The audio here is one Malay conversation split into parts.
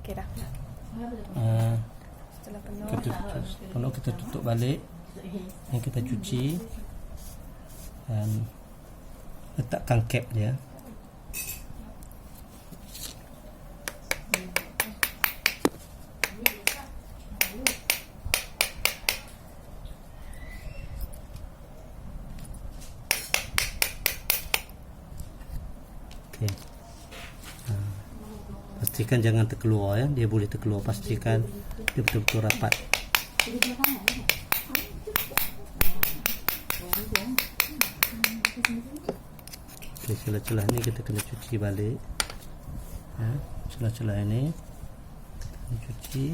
Okey dah. Setelah penuh, kita tutup balik. Ini kita cuci dan letakkan cap dia. Okey. Pastikan jangan terkeluar ya. Dia boleh terkeluar. Pastikan dia betul-betul rapat. Okey, celah-celah ni kita kena cuci balik. Ya, celah-celah ini kita cuci.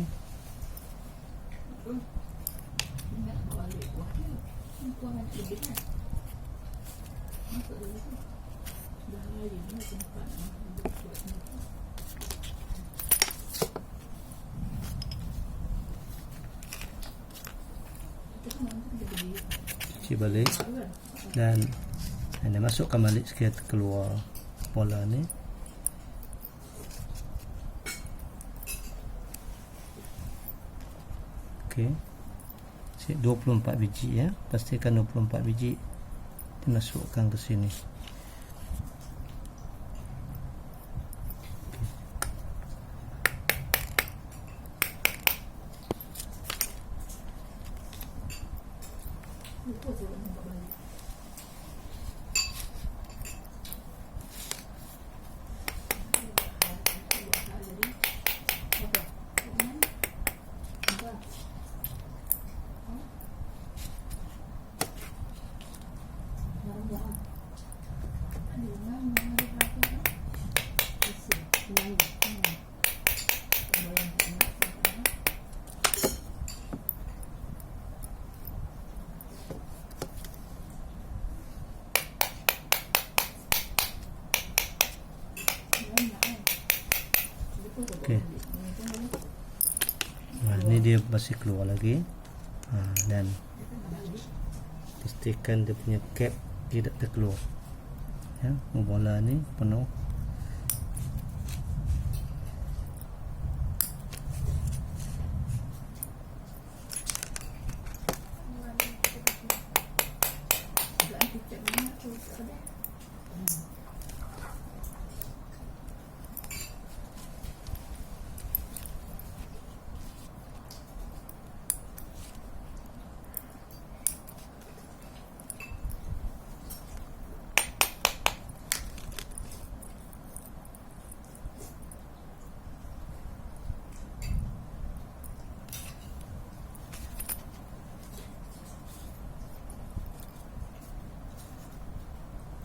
Cuci balik dan anda masukkan balik sikit keluar bola ni. Okey, 24 biji ya, pastikan 24 biji dimasukkan ke sini. Okey. Nah, ini dia masih keluar lagi. Dan pastikan dia punya cap tidak terkeluar. Ya, bola ni penuh.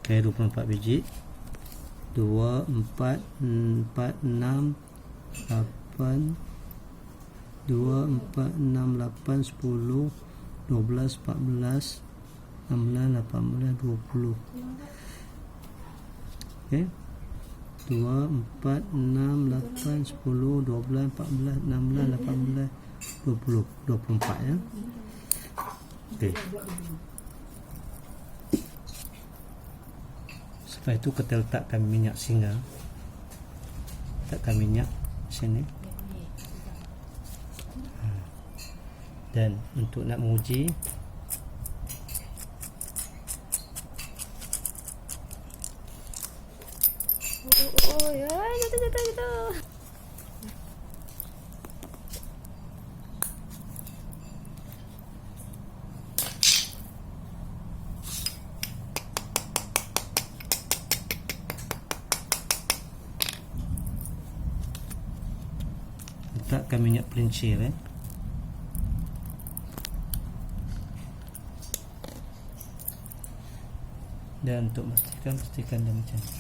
Okey, 24 biji. 2, 4, 4, 6, 8, 2, 4, 6, 8, 10, 12, 14, 16, 18, 20. Okey. 2, 4, 6, 8, 10, 12, 14, 16, 18, 20. 24 ya. Okey. Setelah itu kita letakkan minyak singa. Letakkan minyak sini. Dan untuk nak menguji, ya, jatuh. letakkan minyak pelincir dan untuk pastikan dia macam ni.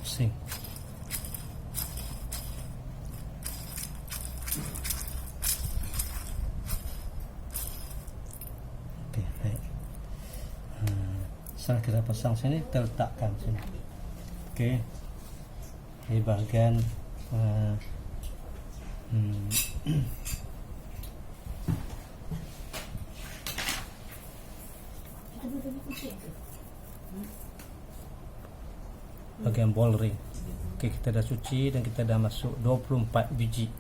Pusing. Okey, baik. Sekarang kita pasang sini, kita letakkan sini. Okey. Di bahagian bagian ball ring. Okey, kita dah cuci dan kita dah masuk 24 biji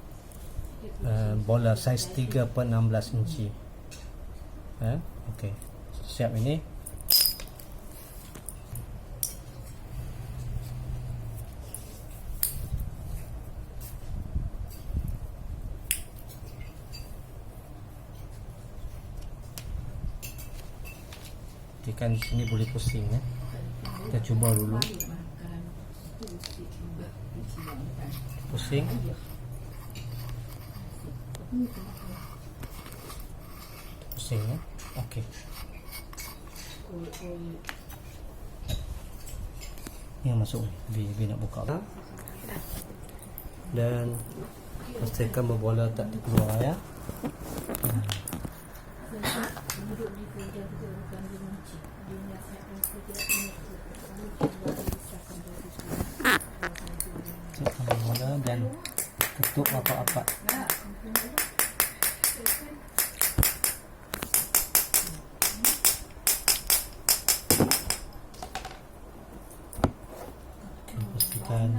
bola saiz 3/16 inci. Okey, siap ini. Ikan di sini boleh pusing ya. Kita cuba dulu. Pusing. Pusing ya. Okey. Yang masuk ni. Bi nak buka. Dan pastikan bola tak terkeluar ya. Ambil bola dan ketuk rapat-rapat. Pastikan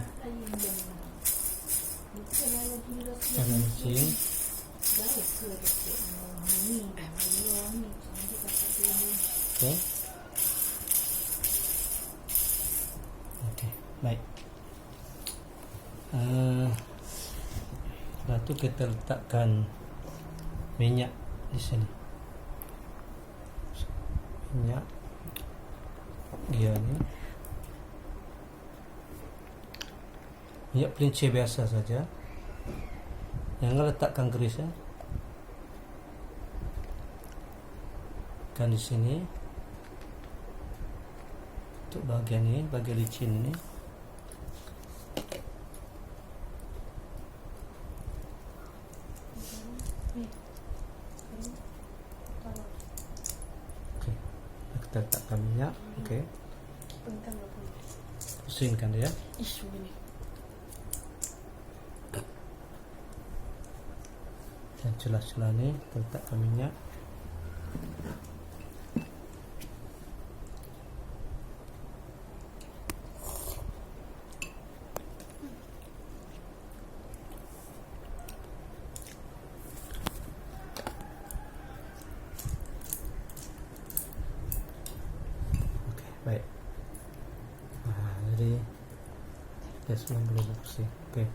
jangan licin. Okey. Okey, baik. Setelah tu kita letakkan minyak di sini. Minyak dia ni minyak pelincir biasa saja. Jangan letakkan grease ya. Kan di sini untuk bahagian ni, bahagian licin ni. Okey, kita letakkan minyak. Okey, pusingkan dia. Dan celah-celah ni kita letakkan minyak. Okey, baik. Jadi dia semua boleh pusing. Okey.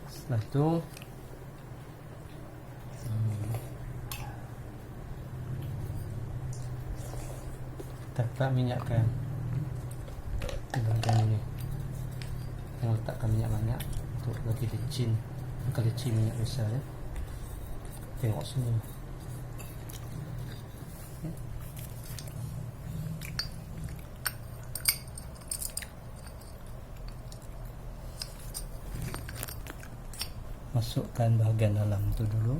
Setelah tu kita letak minyak kan di bahagian ini. Jangan letakkan minyak banyak untuk bagi licin. Bukan licin minyak biasa ya. Tengok sini. Masukkan bahagian dalam tu dulu.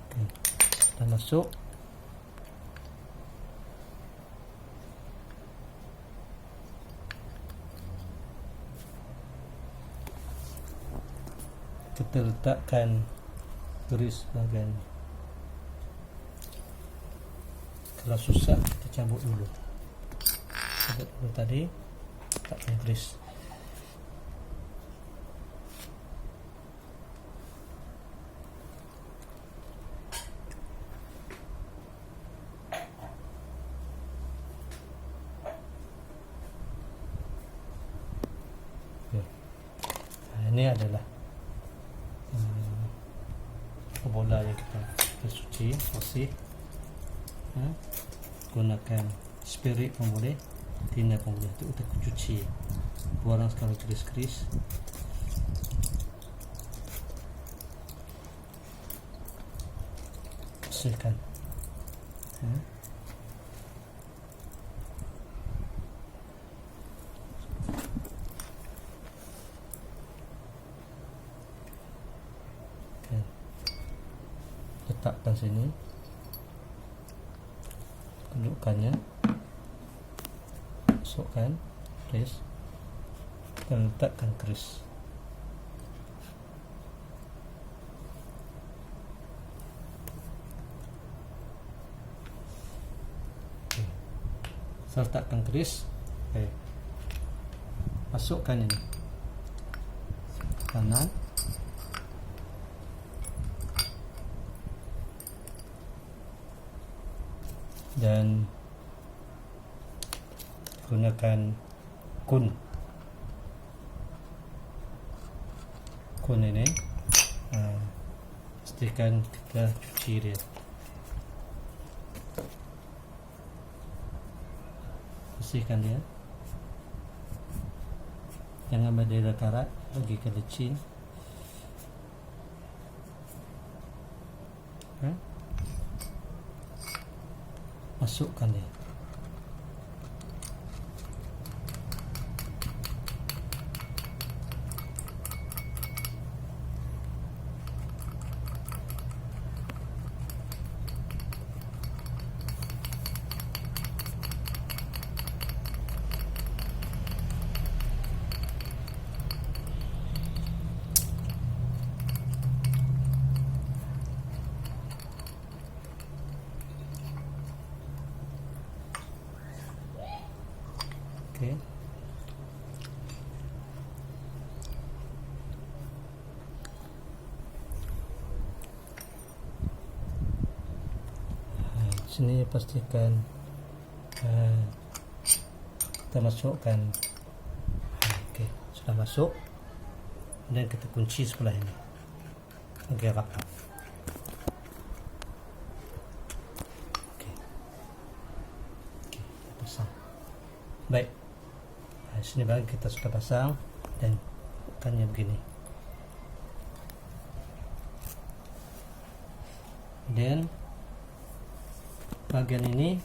Okay. Dah masuk. Kita letakkan grease bahagian ni. Kalau susah kita cabut dulu. Cabut dulu tadi, letakkan grease. Ini adalah bola yang kita cuci bersih. Gunakan spirit pun boleh, tina pun boleh. Untuk kita cuci, buang sekali keris-keris. Bersihkan. Letakkan sini, dudukkannya, masukkan, please, dan letakkan keris. Saya letakkan keris. Okay. Masukkan ini kanan, dan gunakan kun ini. Pastikan kita cuci dia. Bersihkan dia, jangan berdera karat, bagi ke lecin. Masukkan dia. Okay. Sini pastikan kita masukkan. Okay, sudah masuk, dan kita kunci sebelah ini. Okay, rapat. Okay. Okay, kita pasang. Baik. Sini bagian kita sudah pasang, dan bukannya begini. Dan bagian ini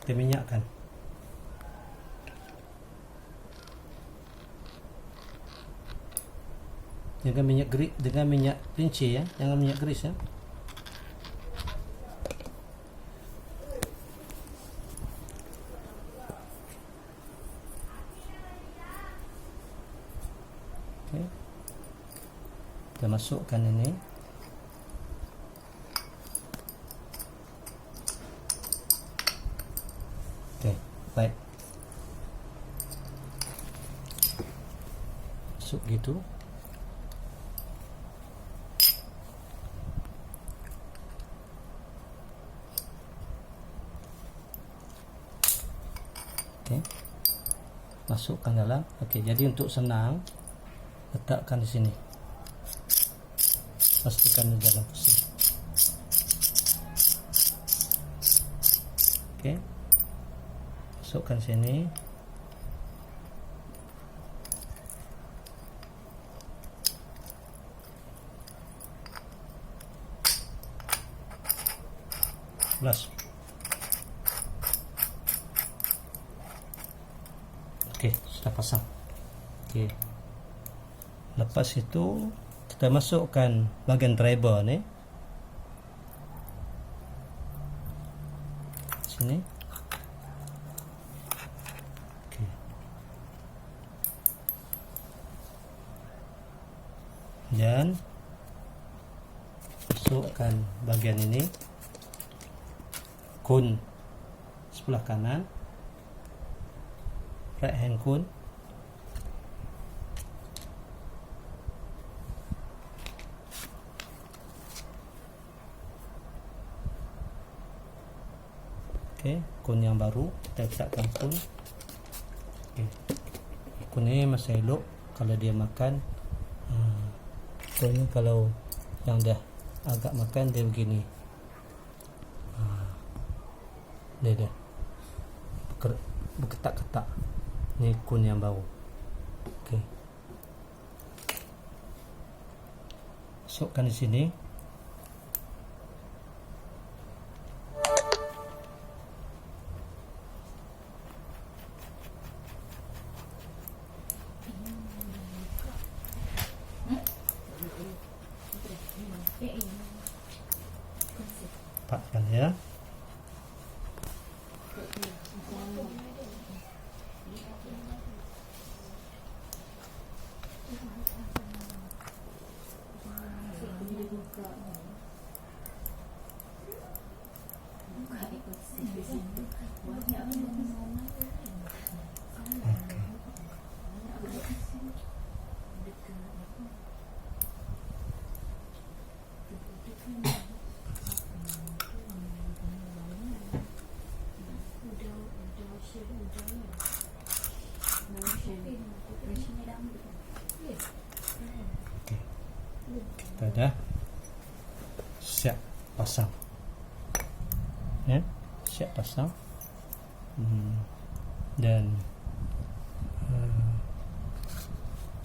kita minyakkan. Dengan minyak geris, dengan minyak kelinci ya, jangan minyak geris ya. Okay. Kita masukkan ini. Okay, baik. Masuk gitu. Okay. Masukkan dalam. Okay, jadi untuk senang, letakkan di sini. Pastikan di dalam sini. Oke. Masukkan sini. Plus. Oke, sudah pasang. Oke. Lepas itu kita masukkan bagian driver ni sini. Okay. Dan masukkan bagian ini, kun sebelah kanan, right hand kun. Okay, kun yang baru kita letakkan kun. Okay. Kun ni masih elok kalau dia makan. Kun ni kalau yang dah agak makan dia begini. Dia berketak-ketak. Ni kun yang baru. Okay. Masukkan di sini. Pakkan ya. Buka ikut sini. kita dah siap pasang, ya, siap pasang. Dan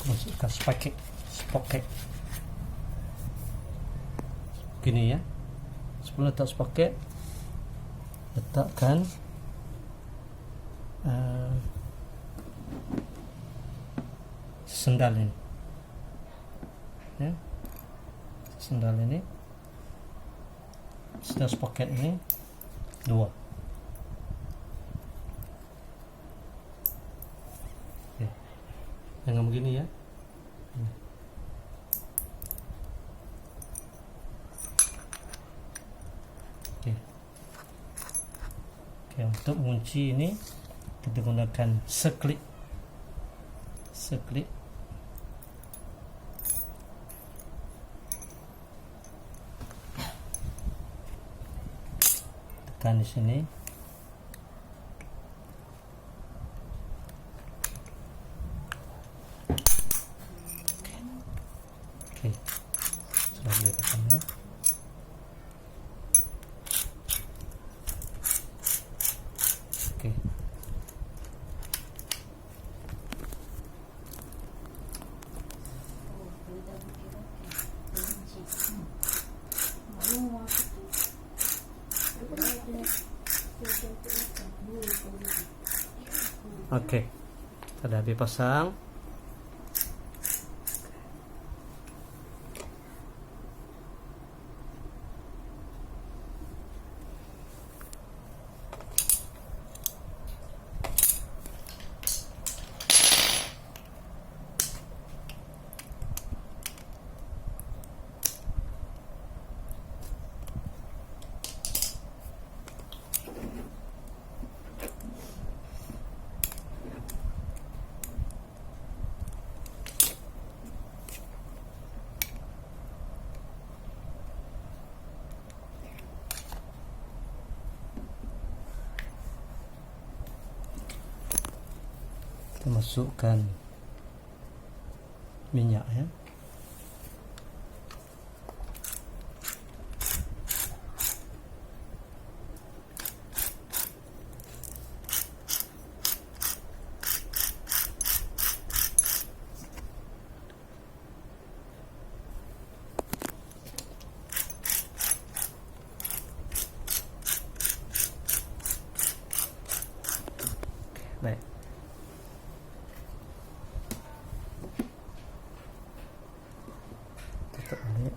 masukkan sprocket begini ya. Sebelum letak sprocket, letakkan sendal ini, ya, sendal ini, sendal sprocket ini 2. Jangan begini ya. Oke, untuk mengunci ini kita gunakan seklik. Tekan di sini. Oke, sudah boleh tekannya. Oke. Oke, sudah habis pasang. Kita masukkan minyak ya. Baik. Tutup balik.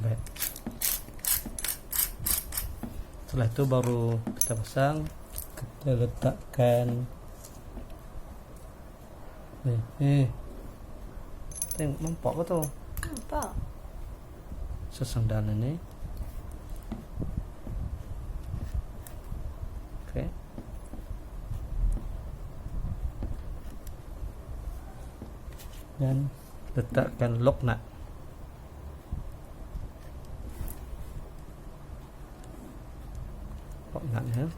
Baik. Setelah itu baru kita pasang. Kita letakkan tengok, nampak ke tu Nampak. sesendal ini. Oke. Dan letakkan lock nut. Lock nut ya.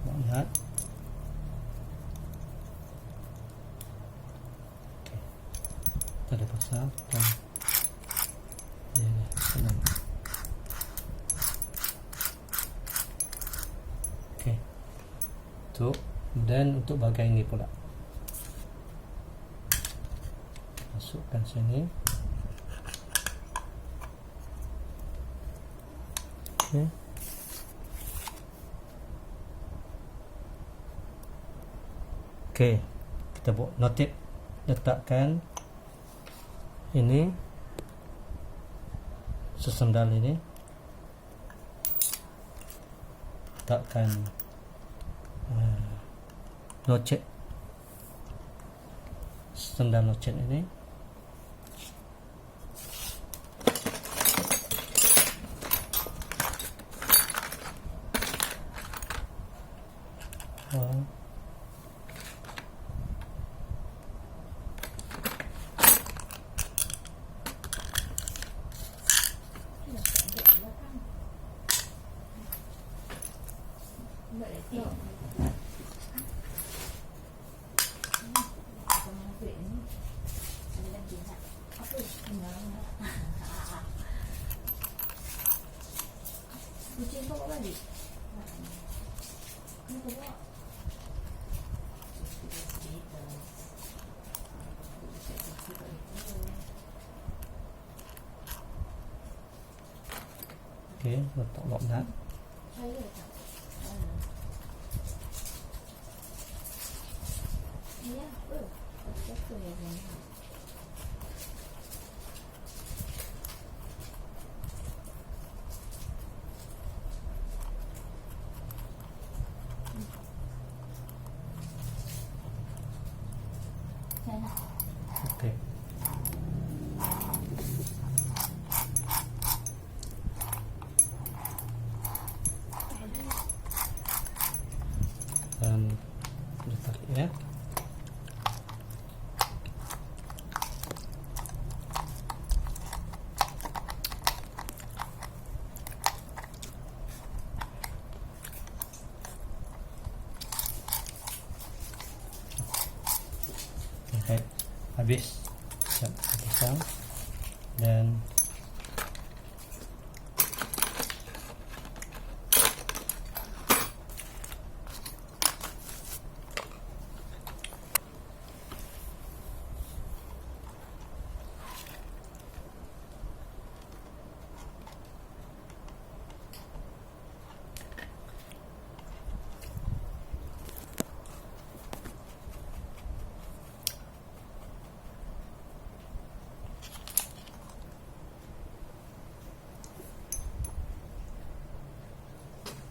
Lock nut. Oke. Kita dah pasang dan ya, senang. Oke. Dan untuk bagian ini pula masukkan sini. Oke. Oke, kita buat notif, letakkan ini sesendal ini letakkan nocet, sendal nocet ini. Kucing bawa balik. Ni bawa. Okey, letak lock nut. Saya tak. Ya, apa? Apa yang ni? Okey. Dan ditarik ya. Okay, habis pisang dan